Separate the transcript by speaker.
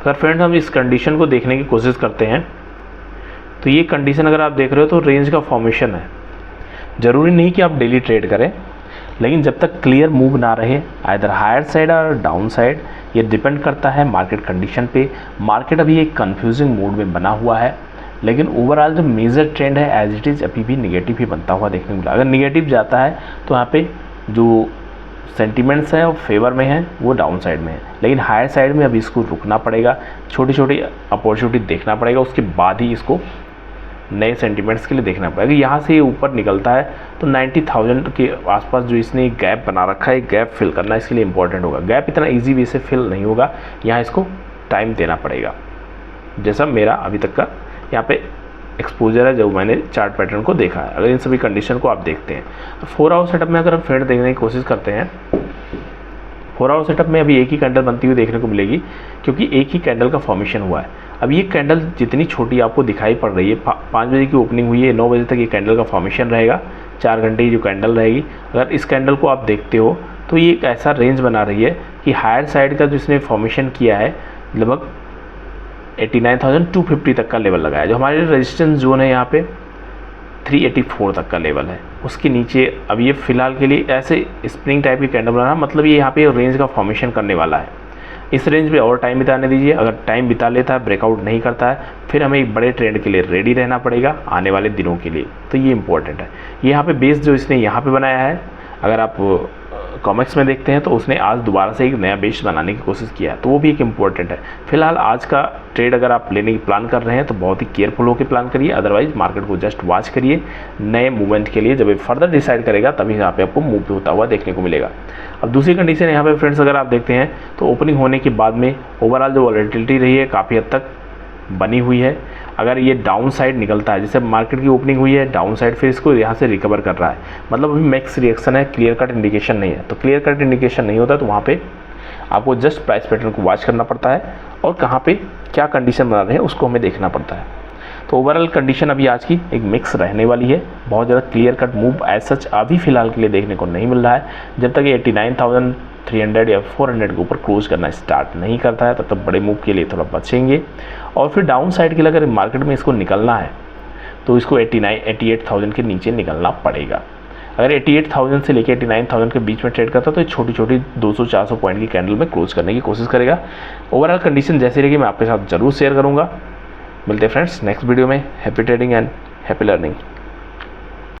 Speaker 1: अगर फ्रेंड्स हम इस कंडीशन को देखने की कोशिश करते हैं तो ये कंडीशन अगर आप देख रहे हो तो रेंज का फॉर्मेशन है। ज़रूरी नहीं कि आप डेली ट्रेड करें, लेकिन जब तक क्लियर मूव ना रहे आइदर हायर साइड और डाउन साइड, ये डिपेंड करता है मार्केट कंडीशन पे। मार्केट अभी एक कंफ्यूजिंग मूड में बना हुआ है, लेकिन ओवरऑल जो मेजर ट्रेंड है एज इट इज़ अभी भी निगेटिव ही बनता हुआ देखने को मिला। अगर निगेटिव जाता है तो यहाँ पे जो सेंटिमेंट्स हैं वो फेवर में हैं, वो डाउन साइड में है, लेकिन हायर साइड में अभी इसको रुकना पड़ेगा, छोटी छोटी अपॉर्चुनिटी देखना पड़ेगा, उसके बाद ही इसको नए सेंटिमेंट्स के लिए देखना पड़ेगा। यहाँ से ये ऊपर निकलता है तो 90,000 के आसपास जो इसने एक गैप बना रखा है, गैप फिल करना इसके लिए इंपॉर्टेंट होगा। गैप इतना इजी वे से फिल नहीं होगा, यहाँ इसको टाइम देना पड़ेगा। जैसा मेरा अभी तक का यहाँ पे एक्सपोजर है जो मैंने चार्ट पैटर्न को देखा है, अगर इन सभी कंडीशन को आप देखते हैं तो 4 आवर सेटअप में अगर हम ट्रेंड देखने की कोशिश करते हैं, 4 आवर सेटअप में अभी एक ही कैंडल बनती हुई देखने को मिलेगी, क्योंकि एक ही कैंडल का फॉर्मेशन हुआ है। अब ये कैंडल जितनी छोटी आपको दिखाई पड़ रही है, 5 बजे की ओपनिंग हुई है, 9 बजे तक ये कैंडल का फॉर्मेशन रहेगा, 4 घंटे की जो कैंडल रहेगी। अगर इस कैंडल को आप देखते हो तो ये एक ऐसा रेंज बना रही है कि हायर साइड का जो इसने फॉर्मेशन किया है लगभग 89,250 तक का लेवल लगाया, जो हमारे रेजिस्टेंस जोन है यहाँ पे 384 तक का लेवल है, उसके नीचे अब ये फिलहाल के लिए ऐसे स्प्रिंग टाइप की कैंडल बना, मतलब ये यहाँ पे रेंज का फॉर्मेशन करने वाला है। इस रेंज पे और टाइम बिताने दीजिए, अगर टाइम बिता लेता है, ब्रेकआउट नहीं करता है, फिर हमें एक बड़े ट्रेंड के लिए रेडी रहना पड़ेगा आने वाले दिनों के लिए, तो ये इंपॉर्टेंट है। यहाँ पे बेस जो इसने यहाँ पे बनाया है, अगर आप कॉमेक्स में देखते हैं तो उसने आज दोबारा से एक नया बेस बनाने की कोशिश किया है, तो वो भी एक इम्पॉर्टेंट है। फिलहाल आज का ट्रेड अगर आप लेने की प्लान कर रहे हैं तो बहुत ही केयरफुल होकर प्लान करिए, अदरवाइज मार्केट को जस्ट वॉच करिए नए मूवमेंट के लिए। जब ये फर्दर डिसाइड करेगा तभी यहाँ पे आपको मूव होता हुआ देखने को मिलेगा। अब दूसरी कंडीशन यहाँ पे फ्रेंड्स अगर आप देखते हैं तो ओपनिंग होने के बाद में ओवरऑल जो वॉलेटिलिटी रही है काफ़ी हद तक बनी हुई है। अगर ये डाउन साइड निकलता है, जैसे मार्केट की ओपनिंग हुई है डाउन साइड, फिर इसको यहाँ से रिकवर कर रहा है, मतलब अभी मैक्स रिएक्शन है, क्लियर कट इंडिकेशन नहीं है। तो क्लियर कट इंडिकेशन नहीं होता तो वहाँ पे आपको जस्ट प्राइस पैटर्न को वॉच करना पड़ता है और कहाँ पे क्या कंडीशन बना रहे हैं उसको हमें देखना पड़ता है। तो ओवरऑल कंडीशन अभी आज की एक मिक्स रहने वाली है, बहुत ज़्यादा clear cut move as such अभी फ़िलहाल के लिए देखने को नहीं मिल रहा है। जब तक ये 89,300 या 400 के ऊपर क्लोज करना स्टार्ट नहीं करता है तब तक बड़े मूव के लिए थोड़ा बचेंगे। और फिर डाउन साइड के लिए अगर मार्केट में इसको निकलना है तो इसको 88,000 के नीचे निकलना पड़ेगा। अगर 88,000 से लेकर 89,000 के बीच में ट्रेड करता है तो छोटी छोटी 200-400 पॉइंट की कैंडल में क्लोज करने की कोशिश करेगा। ओवरऑल कंडीशन जैसी रहेगी मैं आपके साथ ज़रूर शेयर करूँगा। मिलते हैं फ्रेंड्स नेक्स्ट वीडियो में। Happy trading and happy learning.